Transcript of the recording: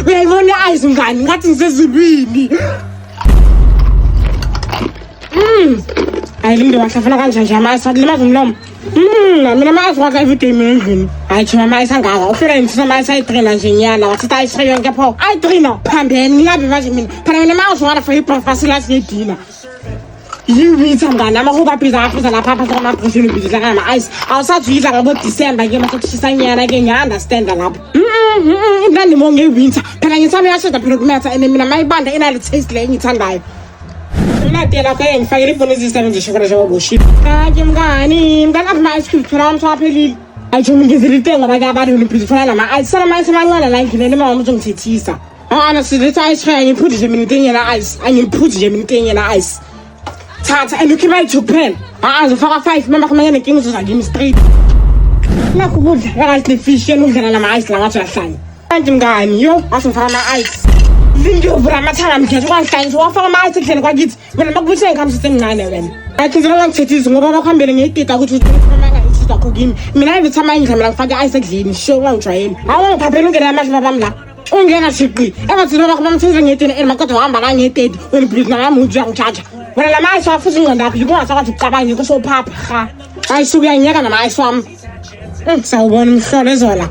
uyayibona ice mngani ngathi ngisezulwini. Hayi linde wahlafuna kanjani ama-ice akulimaza umlomo. Mina ama-ice wakhe everyday mina endlini. Hayi thina ama-ice angaka ufika ngithisa ama-ice ayi-3 nje nyana wathatha ayi-3 yonke pho. Ayi-3 no phambeni ngingabe manje mina phela mina ama-ice wala for i-breakfast last nedina. Yibitha mngani amahuba pizza aphuza lapha phakathi kwamabhushini ubhiza ngama-ice awusazuyidla ngabo-December ke masekushisa nyana ke ngiya-understanda lapho. Imnandi mo nge-winter phela ngisabe yasheda phela kumetha and mina mayibanda inale taste le engiyithandayo. Unadela ke ngifakele ifoni ezisebenzisa shokora njengobushi. Hayi mngani apha ama-ice cream phela wami sewaphelile. Ayisho ngizile itengo abanye abantu ngibhiza fana nama-ice sama-ice amancane la nginele mama uzongithethisa. Siletha ice cream ngiphuthi nje mina intenye na-ice angiphuthi nje mina intenye na-ice. Tata and look at Japan. Zofaka 5 mama kumanye nenkinga uzoza kimi straight. Nakho kudla yakathi fish yenudlala nama-ice la ngathi uyahlanya. Kanti mngani yo asofaka ama-ice. Ngiyovula amathanga mkhethe kwangihlanyisa wafaka ama-ice ekudleni kwakithi wena makubuyisele ngikhambi sisemncane wena. Ngizela ngangithethisa ngoba bakuhambele ngiyitita ukuthi uthumanga isizwe akho kimi. Mina ngithi amanje mina ngifaka ice ekudleni sho ngangijwayele. Hawu ngiphaphela ungena amashwa bami la. Ungena shiqi. Engathi loba kubamtheza ngedini emakodwa uhamba la ngedini wena please nami uthi uyangichacha. Wena lama-ice wafuthi ingqondo yakho ungasakwazi ukucabanga kusowuphapha. Hayi suke uyanyeka nama-ice wami. Sawubona umhlolo ezola.